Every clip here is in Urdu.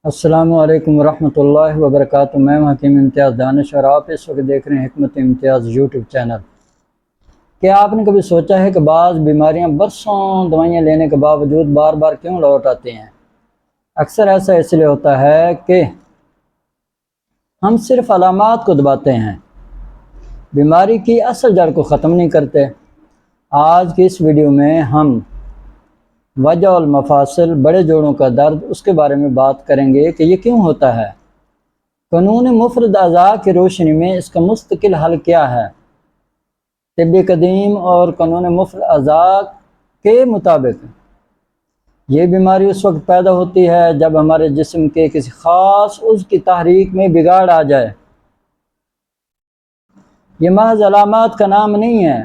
السلام علیکم ورحمۃ اللہ وبرکاتہ۔ میں حکیم امتیاز دانش اور آپ اس وقت دیکھ رہے ہیں حکمت امتیاز یوٹیوب چینل۔ کیا آپ نے کبھی سوچا ہے کہ بعض بیماریاں برسوں دوائیاں لینے کے باوجود بار بار کیوں لوٹ آتی ہیں؟ اکثر ایسا اس لیے ہوتا ہے کہ ہم صرف علامات کو دباتے ہیں، بیماری کی اصل جڑ کو ختم نہیں کرتے۔ آج کی اس ویڈیو میں ہم وجع المفاصل، بڑے جوڑوں کا درد، اس کے بارے میں بات کریں گے کہ یہ کیوں ہوتا ہے، قانون مفرد اعضاء کی روشنی میں اس کا مستقل حل کیا ہے۔ طب قدیم اور قانون مفرد اعضاء کے مطابق یہ بیماری اس وقت پیدا ہوتی ہے جب ہمارے جسم کے کسی خاص عضو کی تحریک میں بگاڑ آ جائے۔ یہ محض علامات کا نام نہیں ہے،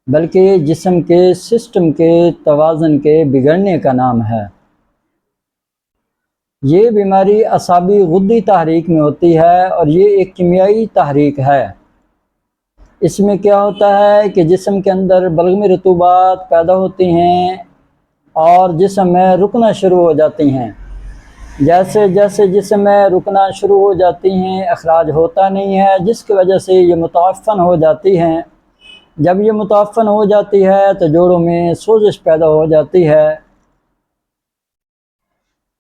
بلکہ جسم کے سسٹم کے توازن کے بگڑنے کا نام ہے۔ یہ بیماری اعصابی غدی تحریک میں ہوتی ہے اور یہ ایک کیمیائی تحریک ہے۔ اس میں کیا ہوتا ہے کہ جسم کے اندر بلغمی رطوبات پیدا ہوتی ہیں اور جسم میں رکنا شروع ہو جاتی ہیں۔ جیسے جیسے جسم میں رکنا شروع ہو جاتی ہیں، اخراج ہوتا نہیں ہے، جس کی وجہ سے یہ متعفن ہو جاتی ہیں۔ جب یہ متعفن ہو جاتی ہے تو جوڑوں میں سوزش پیدا ہو جاتی ہے۔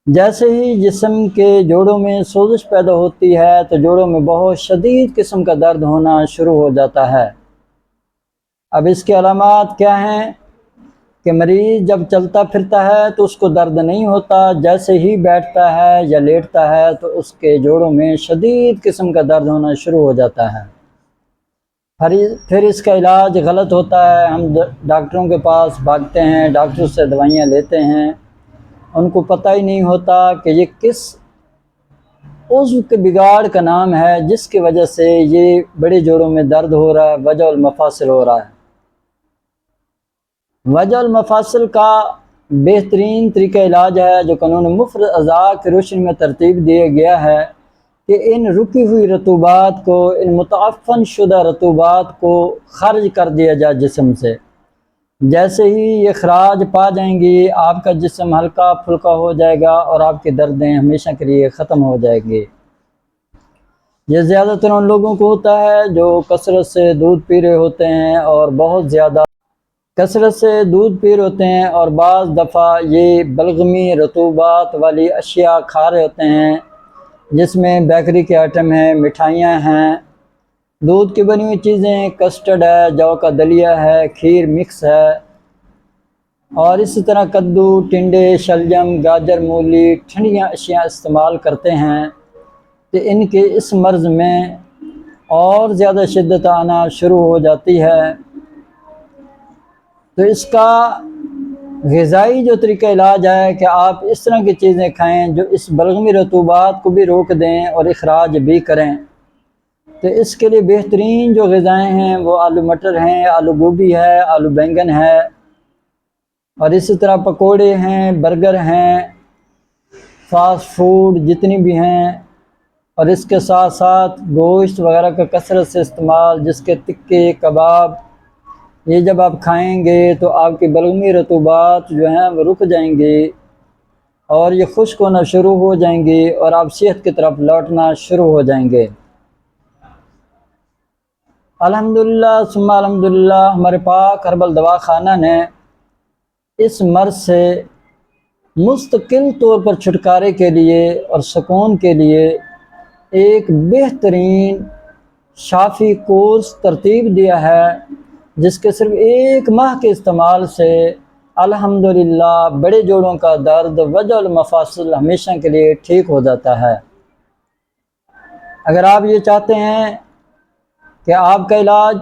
جیسے ہی جسم کے جوڑوں میں سوزش پیدا ہوتی ہے تو جوڑوں میں بہت شدید قسم کا درد ہونا شروع ہو جاتا ہے۔ اب اس کی علامات کیا ہیں کہ مریض جب چلتا پھرتا ہے تو اس کو درد نہیں ہوتا، جیسے ہی بیٹھتا ہے یا لیٹتا ہے تو اس کے جوڑوں میں شدید قسم کا درد ہونا شروع ہو جاتا ہے۔ پھر اس کا علاج غلط ہوتا ہے، ہم ڈاکٹروں کے پاس بھاگتے ہیں، ڈاکٹر سے دوائیاں لیتے ہیں، ان کو پتہ ہی نہیں ہوتا کہ یہ کس عضو کے بگاڑ کا نام ہے جس کی وجہ سے یہ بڑے جوڑوں میں درد ہو رہا ہے، وجع المفاصل ہو رہا ہے۔ وجع المفاصل کا بہترین طریقہ علاج ہے جو قانون مفرد اعضاء کی روشنی میں ترتیب دیا گیا ہے کہ ان رکی ہوئی رطوبات کو، ان متعفن شدہ رطوبات کو خارج کر دیا جائے جسم سے۔ جیسے ہی یہ خراج پا جائیں گی، آپ کا جسم ہلکا پھلکا ہو جائے گا اور آپ کی دردیں ہمیشہ کے لیے ختم ہو جائیں گی۔ یہ زیادہ تر ان لوگوں کو ہوتا ہے جو کثرت سے دودھ پی رہے ہوتے ہیں اور بہت زیادہ کثرت سے دودھ پی رہے ہوتے ہیں، اور بعض دفعہ یہ بلغمی رطوبات والی اشیاء کھا رہے ہوتے ہیں جس میں بیکری کے آئٹم ہیں، مٹھائیاں ہیں، دودھ کی بنی ہوئی چیزیں، کسٹرڈ ہے، جو کا دلیا ہے، کھیر مکس ہے، اور اسی طرح کدو، ٹنڈے، شلجم، گاجر، مولی، ٹھنڈیاں اشیاء استعمال کرتے ہیں تو ان کے اس مرض میں اور زیادہ شدت آنا شروع ہو جاتی ہے۔ تو اس کا غذائی جو طریقہ علاج ہے کہ آپ اس طرح کی چیزیں کھائیں جو اس بلغمی رطوبات کو بھی روک دیں اور اخراج بھی کریں۔ تو اس کے لیے بہترین جو غذائیں ہیں وہ آلو مٹر ہیں، آلو گوبھی ہے، آلو بینگن ہے، اور اسی طرح پکوڑے ہیں، برگر ہیں، فاسٹ فوڈ جتنی بھی ہیں، اور اس کے ساتھ ساتھ گوشت وغیرہ کا کثرت سے استعمال، جس کے تکے، کباب، یہ جب آپ کھائیں گے تو آپ کی بلغمی رطوبات جو ہیں وہ رک جائیں گی اور یہ خشک ہونا شروع ہو جائیں گی اور آپ صحت کی طرف لوٹنا شروع ہو جائیں گے۔ الحمدللہ ثم الحمدللہ، ہمارے پاک ہربل دوا خانہ نے اس مرض سے مستقل طور پر چھٹکارے کے لیے اور سکون کے لیے ایک بہترین شافی کورس ترتیب دیا ہے جس کے صرف 1 ماہ کے استعمال سے الحمدللہ بڑے جوڑوں کا درد، وجع المفاصل ہمیشہ کے لیے ٹھیک ہو جاتا ہے۔ اگر آپ یہ چاہتے ہیں کہ آپ کا علاج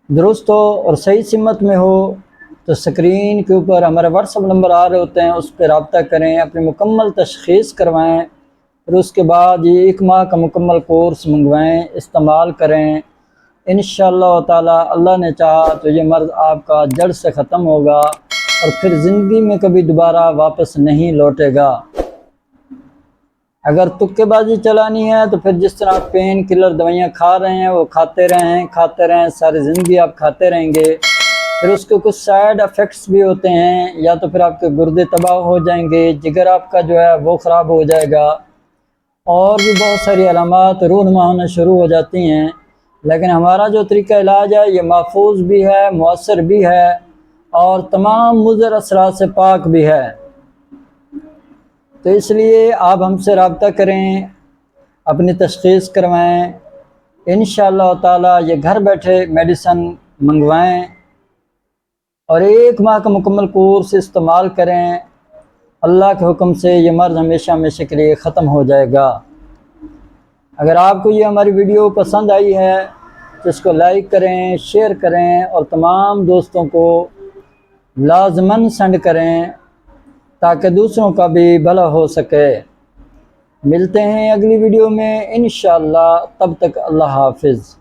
درست ہو اور صحیح سمت میں ہو تو سکرین کے اوپر ہمارے واٹس ایپ نمبر آ رہے ہوتے ہیں، اس پہ رابطہ کریں، اپنی مکمل تشخیص کروائیں، پھر اس کے بعد یہ 1 ماہ کا مکمل کورس منگوائیں، استعمال کریں۔ انشاءاللہ تعالی اللہ نے چاہا تو یہ مرض آپ کا جڑ سے ختم ہوگا اور پھر زندگی میں کبھی دوبارہ واپس نہیں لوٹے گا۔ اگر تکے بازی چلانی ہے تو پھر جس طرح پین کلر دوائیاں کھا رہے ہیں وہ کھاتے رہیں ساری زندگی آپ کھاتے رہیں گے، پھر اس کے کچھ سائیڈ افیکٹس بھی ہوتے ہیں، یا تو پھر آپ کے گردے تباہ ہو جائیں گے، جگر آپ کا جو ہے وہ خراب ہو جائے گا، اور بھی بہت ساری علامات رونما ہونا شروع ہو جاتی ہیں۔ لیکن ہمارا جو طریقہ علاج ہے یہ محفوظ بھی ہے، مؤثر بھی ہے، اور تمام مضر اثرات سے پاک بھی ہے۔ تو اس لیے آپ ہم سے رابطہ کریں، اپنی تشخیص کروائیں، انشاءاللہ تعالی یہ گھر بیٹھے میڈیسن منگوائیں اور 1 ماہ کا مکمل کورس استعمال کریں۔ اللہ کے حکم سے یہ مرض ہمیشہ ہمیشہ کے لیے ختم ہو جائے گا۔ اگر آپ کو یہ ہماری ویڈیو پسند آئی ہے تو اس کو لائک کریں، شیئر کریں، اور تمام دوستوں کو لازماً سینڈ کریں تاکہ دوسروں کا بھی بھلا ہو سکے۔ ملتے ہیں اگلی ویڈیو میں انشاءاللہ، تب تک اللہ حافظ۔